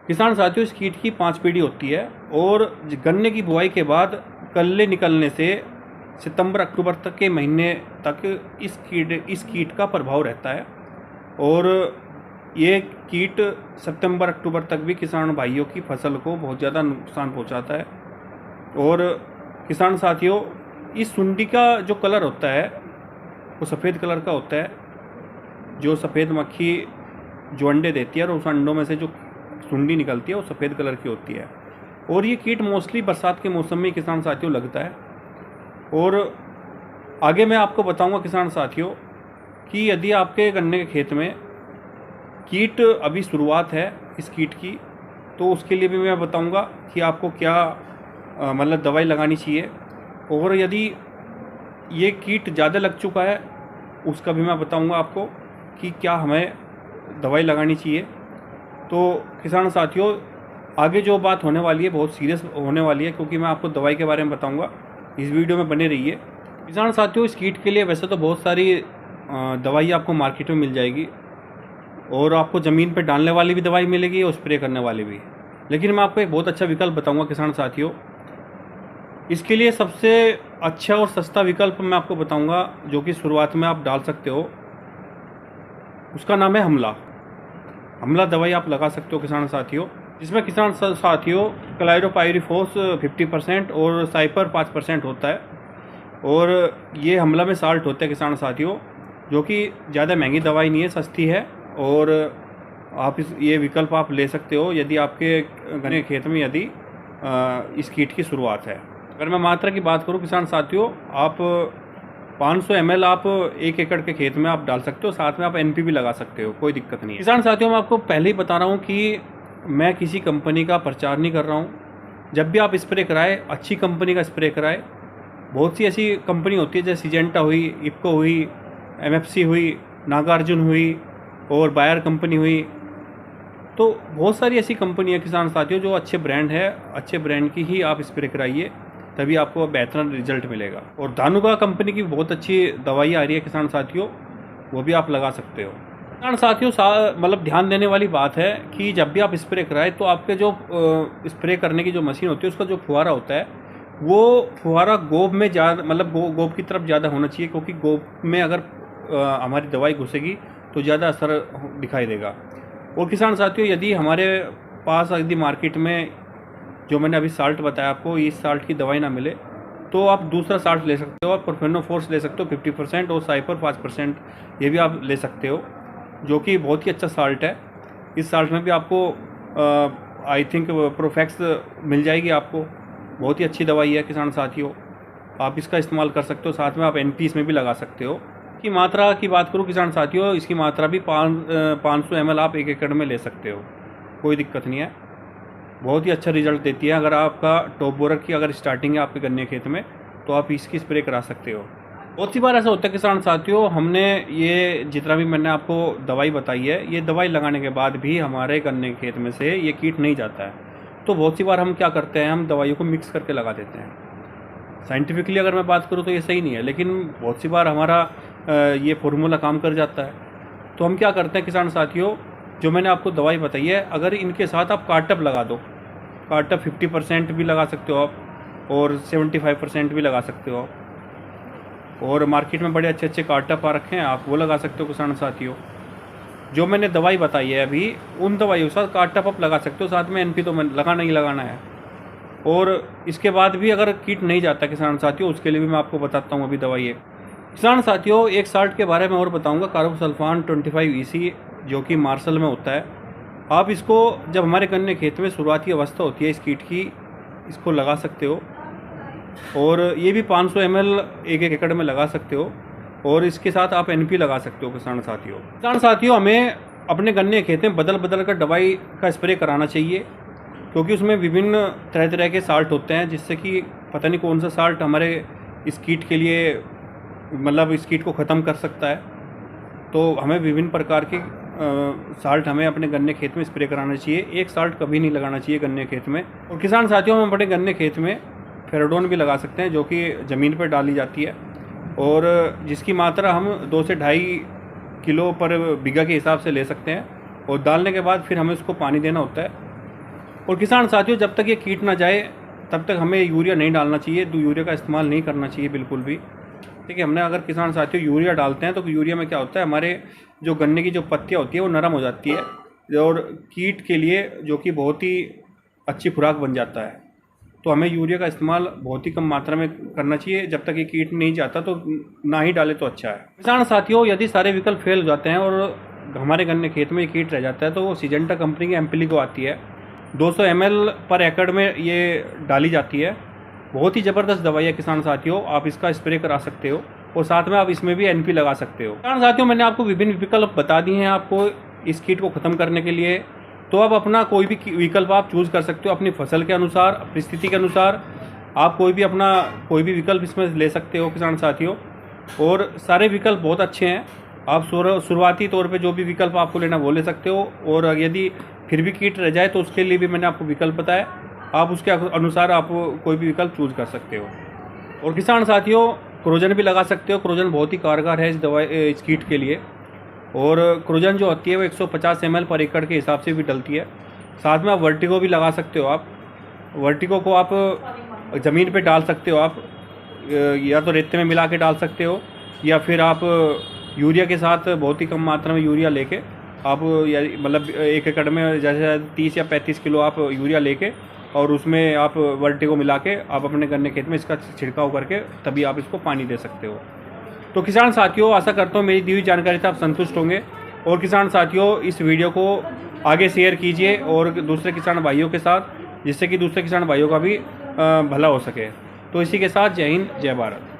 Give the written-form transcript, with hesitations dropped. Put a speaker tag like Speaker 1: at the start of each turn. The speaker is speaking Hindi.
Speaker 1: किसान साथियों, इस कीट की 5 पीढ़ी होती है और गन्ने की बुआई के बाद कल्ले निकलने से सितंबर अक्टूबर तक के महीने तक इस कीट का प्रभाव रहता है। और ये कीट सितंबर अक्टूबर तक भी किसान भाइयों की फसल को बहुत ज़्यादा नुकसान पहुंचाता है। और किसान साथियों, इस सुंडी का जो कलर होता है वो सफ़ेद कलर का होता है। जो सफ़ेद मक्खी जो अंडे देती है और उस अंडों में से जो सुंडी निकलती है वो सफ़ेद कलर की होती है। और ये कीट मोस्टली बरसात के मौसम में किसान साथियों लगता है। और आगे मैं आपको बताऊंगा किसान साथियों कि यदि आपके गन्ने के खेत में कीट अभी शुरुआत है इस कीट की, तो उसके लिए भी मैं बताऊंगा कि आपको क्या मतलब दवाई लगानी चाहिए। और यदि ये कीट ज़्यादा लग चुका है उसका भी मैं बताऊंगा आपको कि क्या हमें दवाई लगानी चाहिए। तो किसान साथियों, आगे जो बात होने वाली है बहुत सीरियस होने वाली है, क्योंकि मैं आपको दवाई के बारे में बताऊंगा। इस वीडियो में बने रहिए। किसान साथियों, इस कीट के लिए वैसे तो बहुत सारी दवाई आपको मार्केट में मिल जाएगी और आपको ज़मीन पे डालने वाली भी दवाई मिलेगी और स्प्रे करने वाली भी। लेकिन मैं आपको एक बहुत अच्छा विकल्प बताऊंगा किसान साथियों। इसके लिए सबसे अच्छा और सस्ता विकल्प मैं आपको बताऊंगा जो कि शुरुआत में आप डाल सकते हो। उसका नाम है हमला दवाई आप लगा सकते हो किसान साथियों, जिसमें किसान साथियों क्लोरोपाइरीफॉस 50% और साइपर 5% होता है। और ये हमला में साल्ट होता है किसान साथियों, जो कि ज़्यादा महंगी दवाई नहीं है, सस्ती है। और आप ये विकल्प आप ले सकते हो यदि आपके गन्ने खेत में यदि इस कीट की शुरुआत है। अगर मैं मात्रा की बात करूं किसान साथियों, आप 500 ml आप 1 एकड़ के खेत में आप डाल सकते हो। साथ में आप NP भी लगा सकते हो, कोई दिक्कत नहीं है। किसान साथियों, मैं आपको पहले ही बता रहा हूँ कि मैं किसी कंपनी का प्रचार नहीं कर रहा हूँ। जब भी आप स्प्रे कराएं, अच्छी कंपनी का स्प्रे कराएं। बहुत सी ऐसी कंपनी होती है जैसे सिजेंटा हुई, इफ्को हुई, MFC हुई, नागार्जुन हुई और बायर कंपनी हुई। तो बहुत सारी ऐसी कंपनी है किसान साथियों जो अच्छे ब्रांड है। अच्छे ब्रांड की ही आप स्प्रे कराइए, तभी आपको बेहतर रिजल्ट मिलेगा। और धानुका कंपनी की बहुत अच्छी दवाई आ रही है किसान साथियों, वो भी आप लगा सकते हो। किसान साथियों, मतलब ध्यान देने वाली बात है कि जब भी आप स्प्रे कराएं तो आपके जो स्प्रे करने की जो मशीन होती है उसका जो फुहारा होता है वो फुहारा गोब में ज़्यादा, मतलब गोब की तरफ ज़्यादा होना चाहिए, क्योंकि गोब में अगर हमारी दवाई घुसेगी तो ज़्यादा असर दिखाई देगा। और किसान साथियों, यदि हमारे पास यदि मार्केट में जो मैंने अभी साल्ट बताया आपको, इस साल्ट की दवाई ना मिले तो आप दूसरा साल्ट ले सकते हो। आप प्रोफेनोफोर्स ले सकते हो 50% और साइपर 5%, ये भी आप ले सकते हो, जो कि बहुत ही अच्छा साल्ट है। इस साल्ट में भी आपको आई थिंक प्रोफेक्स मिल जाएगी आपको। बहुत ही अच्छी दवाई है किसान साथियों, आप इसका इस्तेमाल कर सकते हो। साथ में आप NP इसमें भी लगा सकते हो। की मात्रा की बात करूँ किसान साथियों, इसकी मात्रा भी 500 ml आप 1 एकड़ में ले सकते हो, कोई दिक्कत नहीं है। बहुत ही अच्छा रिजल्ट देती है। अगर आपका टॉप बोरर की अगर स्टार्टिंग है आपके गन्ने खेत में तो आप इसकी स्प्रे करा सकते हो। बहुत सी बार ऐसा होता है किसान साथियों, हमने ये जितना भी मैंने आपको दवाई बताई है, ये दवाई लगाने के बाद भी हमारे गन्ने खेत में से ये कीट नहीं जाता है। तो बहुत सी बार हम क्या करते हैं, हम दवाइयों को मिक्स करके लगा देते हैं। साइंटिफिकली अगर मैं बात करूँ तो ये सही नहीं है, लेकिन बहुत सी बार हमारा ये फार्मूला काम कर जाता है। तो हम क्या करते हैं किसान साथियों, जो मैंने आपको दवाई बताई है, अगर इनके साथ आप कार्टप लगा दो, कार्टप 50% भी लगा सकते हो आप और 75% भी लगा सकते हो। और मार्केट में बड़े अच्छे अच्छे कार्टप आ रखे हैं, आप वो लगा सकते हो किसान साथियों। जो मैंने दवाई बताई है अभी, उन दवाइयों के साथ कार्टप आप लगा सकते हो। साथ में NP तो लगाना ही लगाना है। और इसके बाद भी अगर कीट नहीं जाता किसान साथियों, उसके लिए भी मैं आपको बताता हूँ अभी दवाई है। किसान साथियों, एक साल्ट के बारे में और बताऊंगा, कार्बोसल्फान 25 EC, जो कि मार्शल में होता है। आप इसको जब हमारे गन्ने खेत में शुरुआती अवस्था होती है इस कीट की, इसको लगा सकते हो। और ये भी 500 ml 1 एकड़ में लगा सकते हो। और इसके साथ आप NP लगा सकते हो किसान साथियों। किसान साथियों, हमें अपने गन्ने खेत में बदल बदल कर दवाई का स्प्रे कराना चाहिए, क्योंकि उसमें विभिन्न तरह तरह के साल्ट होते हैं, जिससे कि पता नहीं कौन सा साल्ट हमारे इस कीट के लिए, मतलब इस कीट को ख़त्म कर सकता है। तो हमें विभिन्न प्रकार के साल्ट हमें अपने गन्ने खेत में स्प्रे कराना चाहिए। एक साल्ट कभी नहीं लगाना चाहिए गन्ने खेत में। और किसान साथियों, हम अपने गन्ने खेत में फेराडोन भी लगा सकते हैं, जो कि ज़मीन पर डाली जाती है और जिसकी मात्रा हम 2 से 2.5 किलो पर बीघा के हिसाब से ले सकते हैं। और डालने के बाद फिर हमें उसको पानी देना होता है। और किसान साथियों, जब तक ये कीट ना जाए तब तक हमें यूरिया नहीं डालना चाहिए, यूरिया का इस्तेमाल नहीं करना चाहिए बिल्कुल भी। ठीक है, हमने अगर किसान साथियों यूरिया डालते हैं तो यूरिया में क्या होता है, हमारे जो गन्ने की जो पत्तियाँ होती है वो नरम हो जाती है और कीट के लिए जो कि बहुत ही अच्छी खुराक बन जाता है। तो हमें यूरिया का इस्तेमाल बहुत ही कम मात्रा में करना चाहिए, जब तक ये कीट नहीं जाता तो ना ही डाले तो अच्छा है। किसान साथियों, यदि सारे विकल्प फेल हो जाते हैं और हमारे गन्ने खेत में ये कीट रह जाता है तो वो सिजेंटा कंपनी की एम्पिलिगो आती है, 200 ml पर एकड़ में ये डाली जाती है। बहुत ही ज़बरदस्त दवाई है किसान साथियों, आप इसका स्प्रे करा सकते हो और साथ में आप इसमें भी NP लगा सकते हो। किसान साथियों, मैंने आपको विभिन्न विकल्प बता दिए हैं आपको इस कीट को ख़त्म करने के लिए। तो अब अपना कोई भी विकल्प आप चूज़ कर सकते हो अपनी फसल के अनुसार, परिस्थिति के अनुसार। आप कोई भी विकल्प इसमें ले सकते हो किसान साथियों, और सारे विकल्प बहुत अच्छे हैं। आप शुरुआती तौर पे जो भी विकल्प आपको लेना वो ले सकते हो, और यदि फिर भी कीट रह जाए तो उसके लिए भी मैंने आपको विकल्प बताया, आप उसके अनुसार आप कोई भी विकल्प चूज़ कर सकते हो। और किसान साथियों, क्रोजन भी लगा सकते हो, क्रोजन बहुत ही कारगर है इस कीट के लिए। और क्रोजन जो होती है वो 150 ml पर एकड़ के हिसाब से भी डलती है। साथ में आप वर्टिगो भी लगा सकते हो। आप वर्टिगो को आप ज़मीन पे डाल सकते हो, आप या तो रेते में मिला के डाल सकते हो, या फिर आप यूरिया के साथ बहुत ही कम मात्रा में यूरिया लेके आप मतलब 1 एकड़ में जैसे 30 या 35 किलो आप यूरिया लेके और उसमें आप वर्टिगो मिला के आप अपने गन्ने खेत में इसका छिड़काव करके तभी आप इसको पानी दे सकते हो। तो किसान साथियों, आशा करता हूँ मेरी दी हुई जानकारी से आप संतुष्ट होंगे। और किसान साथियों, इस वीडियो को आगे शेयर कीजिए और दूसरे किसान भाइयों के साथ, जिससे कि दूसरे किसान भाइयों का भी भला हो सके। तो इसी के साथ जय हिंद, जय भारत।